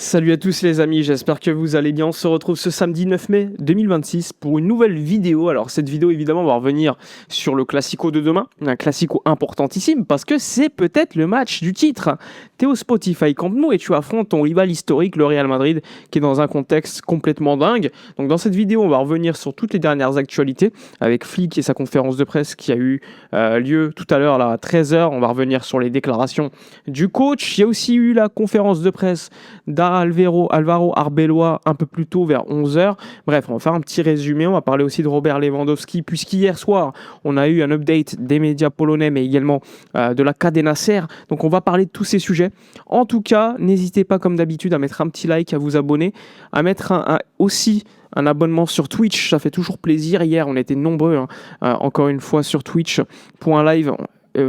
Salut à tous les amis, j'espère que vous allez bien. On se retrouve ce samedi 9 mai 2026 pour une nouvelle vidéo. Alors cette vidéo évidemment va revenir sur le Classico de demain, un Classico importantissime parce que c'est peut-être le match du titre. T'es au Spotify Camp Nou et tu affrontes ton rival historique, le Real Madrid, qui est dans un contexte complètement dingue. Donc dans cette vidéo on va revenir sur toutes les dernières actualités avec Flick et sa conférence de presse qui a eu lieu tout à l'heure là, à 13h. On va revenir sur les déclarations du coach. Il y a aussi eu la conférence de presse Alvaro Arbeloa un peu plus tôt vers 11h. Bref, on va faire un petit résumé. On va parler aussi de Robert Lewandowski puisqu'hier soir, on a eu un update des médias polonais mais également de la Cadena Ser. Donc on va parler de tous ces sujets. En tout cas, n'hésitez pas comme d'habitude à mettre un petit like, à vous abonner, à mettre aussi un abonnement sur Twitch. Ça fait toujours plaisir. Hier, on était nombreux, encore une fois, sur Twitch pour un live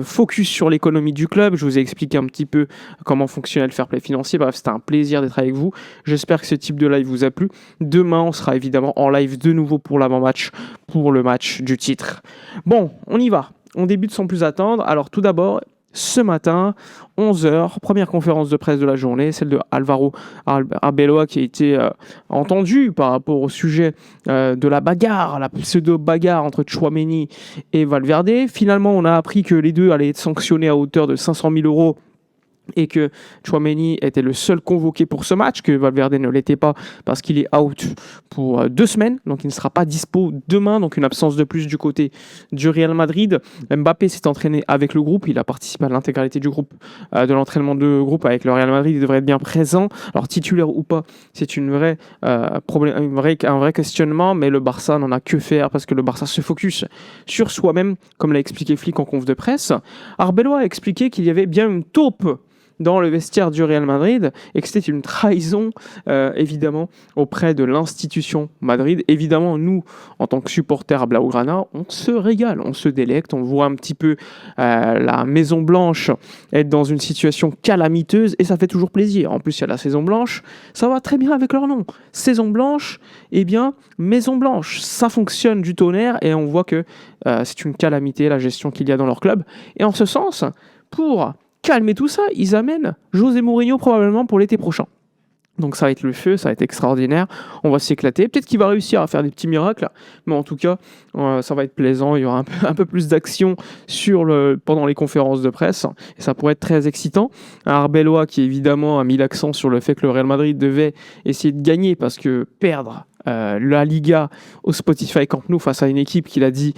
focus sur l'économie du club. Je vous ai expliqué un petit peu comment fonctionnait le fair play financier. Bref, c'était un plaisir d'être avec vous. J'espère que ce type de live vous a plu. Demain, on sera évidemment en live de nouveau pour l'avant-match, pour le match du titre. Bon, on y va. On débute sans plus attendre. Alors tout d'abord, ce matin, 11h, première conférence de presse de la journée, celle de Alvaro Arbeloa qui a été entendue par rapport au sujet de la bagarre, la pseudo-bagarre entre Tchouaméni et Valverde. Finalement, on a appris que les deux allaient être sanctionnés à hauteur de 500 000 € et que Tchouaméni était le seul convoqué pour ce match, que Valverde ne l'était pas parce qu'il est out pour 2 semaines, donc il ne sera pas dispo demain, donc une absence de plus du côté du Real Madrid. Mbappé s'est entraîné avec le groupe, il a participé à l'intégralité du groupe, de l'entraînement de groupe avec le Real Madrid, il devrait être bien présent. Alors titulaire ou pas, c'est un vrai questionnement, mais le Barça n'en a que faire parce que le Barça se focus sur soi-même, comme l'a expliqué Flick en conf de presse. Arbeloa a expliqué qu'il y avait bien une taupe dans le vestiaire du Real Madrid et que c'était une trahison évidemment auprès de l'institution Madrid. Évidemment, nous, en tant que supporters à Blaugrana, on se régale, on se délecte, on voit un petit peu la Maison Blanche être dans une situation calamiteuse et ça fait toujours plaisir. En plus, il y a la Saison Blanche, ça va très bien avec leur nom. Saison Blanche, eh bien, Maison Blanche, ça fonctionne du tonnerre et on voit que c'est une calamité la gestion qu'il y a dans leur club. Et en ce sens, pour calmer tout ça, ils amènent José Mourinho probablement pour l'été prochain. Donc ça va être le feu, ça va être extraordinaire, on va s'éclater. Peut-être qu'il va réussir à faire des petits miracles, mais en tout cas, ça va être plaisant. Il y aura un peu plus d'action pendant les conférences de presse, et ça pourrait être très excitant. Arbeloa qui évidemment a mis l'accent sur le fait que le Real Madrid devait essayer de gagner, parce que perdre la Liga au Spotify Camp Nou face à une équipe qu'il a dit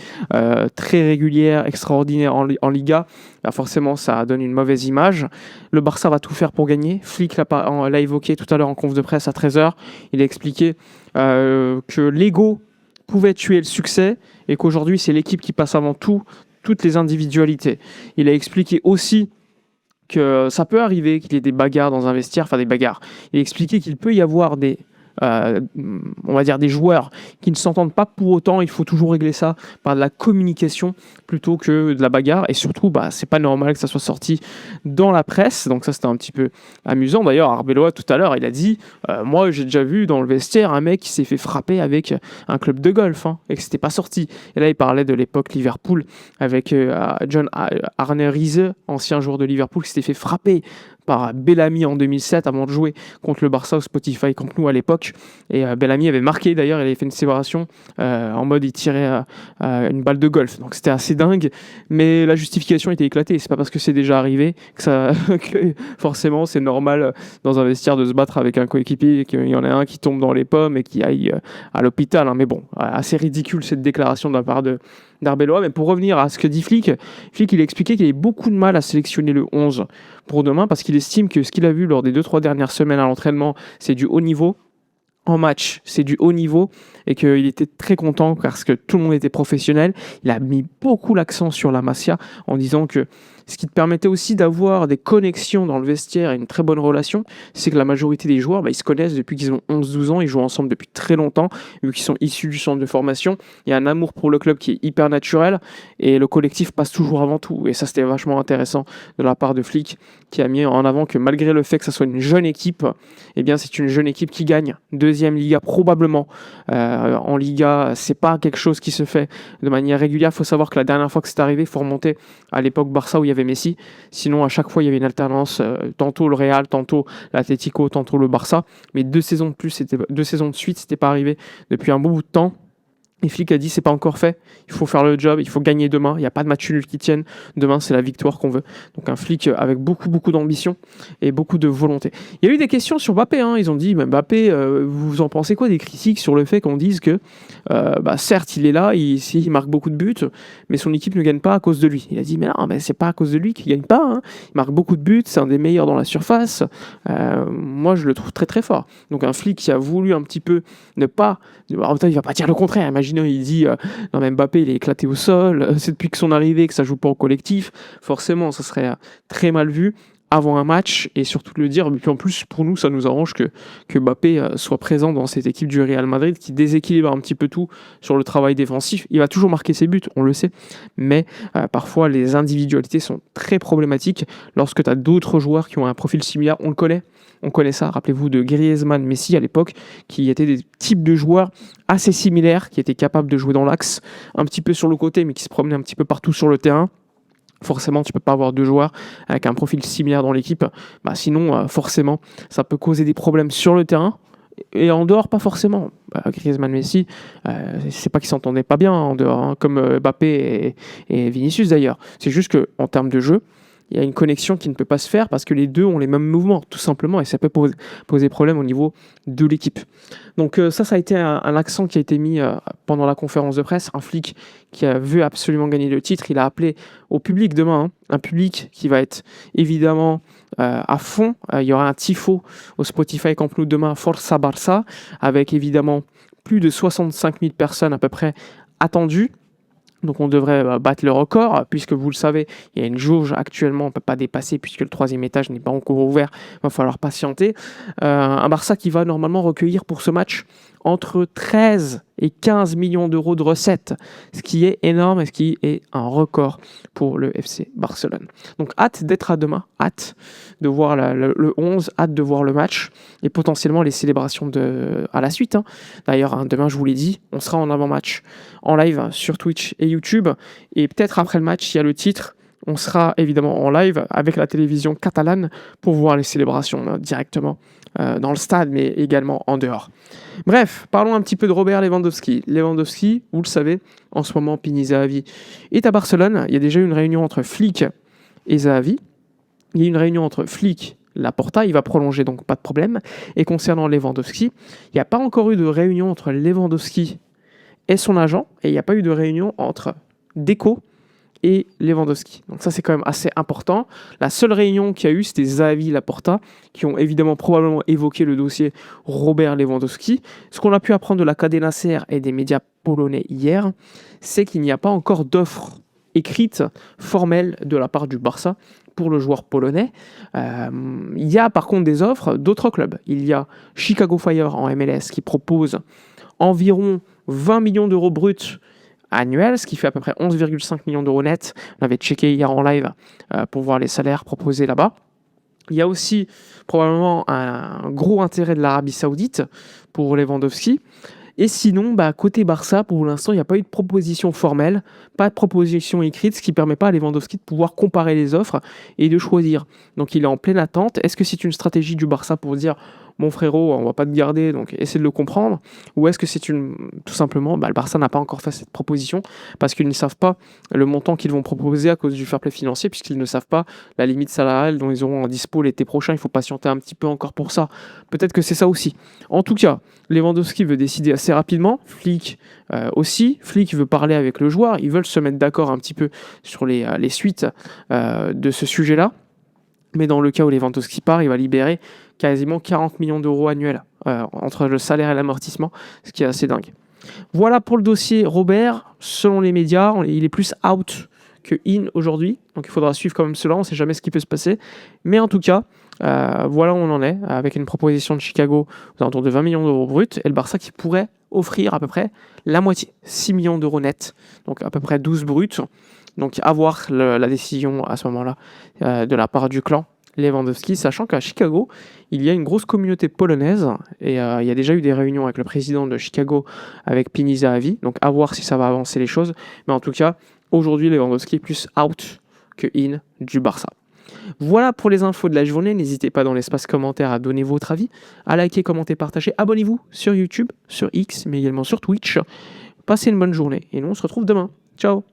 très régulière, extraordinaire en Liga, bah forcément ça donne une mauvaise image. Le Barça va tout faire pour gagner. Flick l'a évoqué tout à l'heure en conf de presse à 13h. Il a expliqué que l'ego pouvait tuer le succès et qu'aujourd'hui c'est l'équipe qui passe avant toutes les individualités. Il a expliqué aussi que ça peut arriver qu'il y ait des bagarres dans un vestiaire, enfin des bagarres. Il a expliqué qu'il peut y avoir on va dire des joueurs qui ne s'entendent pas pour autant. Il faut toujours régler ça par de la communication plutôt que de la bagarre, et surtout c'est pas normal que ça soit sorti dans la presse. Donc ça c'était un petit peu amusant. D'ailleurs Arbeloa tout à l'heure il a dit moi j'ai déjà vu dans le vestiaire un mec qui s'est fait frapper avec un club de golf et que c'était pas sorti. Et là il parlait de l'époque Liverpool avec John Arne Riise, ancien joueur de Liverpool, qui s'était fait frapper par Bellamy en 2007 avant de jouer contre le Barça au Spotify Camp Nou à l'époque. Et Bellamy avait marqué d'ailleurs, il avait fait une célébration en mode il tirait une balle de golf. Donc c'était assez dingue, mais la justification était éclatée. C'est pas parce que c'est déjà arrivé que forcément c'est normal dans un vestiaire de se battre avec un coéquipier et qu'il y en a un qui tombe dans les pommes et qui aille à l'hôpital. Mais bon, assez ridicule cette déclaration de la part d'Arbeloa. Mais pour revenir à ce que dit Flick, il a expliqué qu'il avait beaucoup de mal à sélectionner le 11 pour demain parce qu'il estime que ce qu'il a vu lors des 2-3 dernières semaines à l'entraînement, c'est du haut niveau. En match, c'est du haut niveau et qu'il était très content parce que tout le monde était professionnel. Il a mis beaucoup l'accent sur la Masia en disant que ce qui te permettait aussi d'avoir des connexions dans le vestiaire et une très bonne relation, c'est que la majorité des joueurs, ils se connaissent depuis qu'ils ont 11-12 ans, ils jouent ensemble depuis très longtemps, vu qu'ils sont issus du centre de formation. Il y a un amour pour le club qui est hyper naturel et le collectif passe toujours avant tout. Et ça, c'était vachement intéressant de la part de Flick, qui a mis en avant que malgré le fait que ça soit une jeune équipe, eh bien c'est une jeune équipe qui gagne. Deuxième Liga probablement. En Liga, c'est pas quelque chose qui se fait de manière régulière. Il faut savoir que la dernière fois que c'est arrivé, il faut remonter à l'époque Barça où il y avait avait Messi. Sinon, à chaque fois, il y avait une alternance, tantôt le Real, tantôt l'Atlético, tantôt le Barça. Mais 2 saisons de suite, c'était pas arrivé depuis un bon bout de temps. Et Flick a dit c'est pas encore fait, il faut faire le job, il faut gagner demain, il n'y a pas de match nul qui tienne, demain c'est la victoire qu'on veut. Donc un Flick avec beaucoup d'ambition et beaucoup de volonté. Il y a eu des questions sur Mbappé, ils ont dit Mbappé, vous en pensez quoi des critiques sur le fait qu'on dise que certes il est là, il marque beaucoup de buts, mais son équipe ne gagne pas à cause de lui. Il a dit mais non, mais c'est pas à cause de lui qu'il gagne pas, il marque beaucoup de buts, c'est un des meilleurs dans la surface, moi je le trouve très fort. Donc un Flick qui a voulu un petit peu ne pas, en même temps il va pas dire le contraire, imaginez il dit non mais Mbappé il est éclaté au sol, c'est depuis que son arrivée que ça joue pas au collectif, forcément ça serait très mal vu avant un match et surtout de le dire. Mais puis en plus pour nous ça nous arrange que Mbappé soit présent dans cette équipe du Real Madrid qui déséquilibre un petit peu tout sur le travail défensif. Il va toujours marquer ses buts, on le sait, mais parfois les individualités sont très problématiques lorsque tu as d'autres joueurs qui ont un profil similaire. On connaît ça, rappelez-vous de Griezmann, Messi à l'époque, qui étaient des types de joueurs assez similaires, qui étaient capables de jouer dans l'axe, un petit peu sur le côté, mais qui se promenaient un petit peu partout sur le terrain. Forcément, tu peux pas avoir deux joueurs avec un profil similaire dans l'équipe. Sinon, forcément, ça peut causer des problèmes sur le terrain. Et en dehors, pas forcément. Griezmann, Messi, c'est pas qu'ils s'entendaient pas bien en dehors, comme Mbappé et Vinicius d'ailleurs. C'est juste qu'en termes de jeu, il y a une connexion qui ne peut pas se faire parce que les deux ont les mêmes mouvements, tout simplement, et ça peut poser problème au niveau de l'équipe. Donc ça a été un accent qui a été mis pendant la conférence de presse. Un Flick qui veut absolument gagner le titre, il a appelé au public demain, un public qui va être évidemment à fond. Il y aura un tifo au Spotify Camp Nou demain, Forza Barça, avec évidemment plus de 65 000 personnes à peu près attendues. Donc on devrait battre le record, puisque vous le savez, il y a une jauge actuellement, on ne peut pas dépasser puisque le 3e étage n'est pas encore ouvert, il va falloir patienter. Un Barça qui va normalement recueillir pour ce match entre 13 et 15 millions d'euros de recettes, ce qui est énorme et ce qui est un record pour le FC Barcelone. Donc hâte d'être à demain, hâte de voir le 11, hâte de voir le match et potentiellement les célébrations à la suite. D'ailleurs, demain, je vous l'ai dit, on sera en avant-match en live sur Twitch et YouTube et peut-être après le match, il y a le titre. On sera évidemment en live avec la télévision catalane pour voir les célébrations directement dans le stade, mais également en dehors. Bref, parlons un petit peu de Robert Lewandowski. Lewandowski, vous le savez, en ce moment, Pini Zahavi est à Barcelone. Il y a déjà eu une réunion entre Flick et Zahavi. Il y a une réunion entre Flick et Laporta, il va prolonger, donc pas de problème. Et concernant Lewandowski, il n'y a pas encore eu de réunion entre Lewandowski et son agent, et il n'y a pas eu de réunion entre Deco et Lewandowski. Donc ça, c'est quand même assez important. La seule réunion qu'il y a eu, c'était Zahavi et Laporta, qui ont évidemment probablement évoqué le dossier Robert Lewandowski. Ce qu'on a pu apprendre de la Cadena SER et des médias polonais hier, c'est qu'il n'y a pas encore d'offre écrite, formelle, de la part du Barça pour le joueur polonais. Il y a par contre des offres d'autres clubs. Il y a Chicago Fire en MLS qui propose environ 20 millions d'euros bruts annuel, ce qui fait à peu près 11,5 millions d'euros net. On avait checké hier en live pour voir les salaires proposés là-bas. Il y a aussi probablement un gros intérêt de l'Arabie Saoudite pour Lewandowski. Et sinon, côté Barça, pour l'instant, il n'y a pas eu de proposition formelle, pas de proposition écrite, ce qui ne permet pas à Lewandowski de pouvoir comparer les offres et de choisir. Donc il est en pleine attente. Est-ce que c'est une stratégie du Barça pour dire mon frérot, on va pas te garder, donc essaie de le comprendre, ou est-ce que c'est tout simplement, le Barça n'a pas encore fait cette proposition parce qu'ils ne savent pas le montant qu'ils vont proposer à cause du fair play financier, puisqu'ils ne savent pas la limite salariale dont ils auront en dispo l'été prochain. Il faut patienter un petit peu encore pour ça. Peut-être que c'est ça aussi. En tout cas, Lewandowski veut décider assez rapidement, Flick aussi. Flick veut parler avec le joueur, ils veulent se mettre d'accord un petit peu sur les suites de ce sujet-là. Mais dans le cas où Lewandowski part, il va libérer quasiment 40 millions d'euros annuels entre le salaire et l'amortissement, ce qui est assez dingue. Voilà pour le dossier Robert. Selon les médias, il est plus out que in aujourd'hui. Donc il faudra suivre quand même cela, on ne sait jamais ce qui peut se passer. Mais en tout cas, voilà où on en est, avec une proposition de Chicago aux alentours de 20 millions d'euros bruts, et le Barça qui pourrait offrir à peu près la moitié, 6 millions d'euros nets, donc à peu près 12 bruts. Donc à voir la décision à ce moment-là de la part du clan Lewandowski, sachant qu'à Chicago, il y a une grosse communauté polonaise et il y a déjà eu des réunions avec le président de Chicago, avec Pini Zahavi, donc à voir si ça va avancer les choses. Mais en tout cas, aujourd'hui, Lewandowski est plus out que in du Barça. Voilà pour les infos de la journée. N'hésitez pas dans l'espace commentaire à donner votre avis, à liker, commenter, partager. Abonnez-vous sur YouTube, sur X, mais également sur Twitch. Passez une bonne journée et nous on se retrouve demain. Ciao!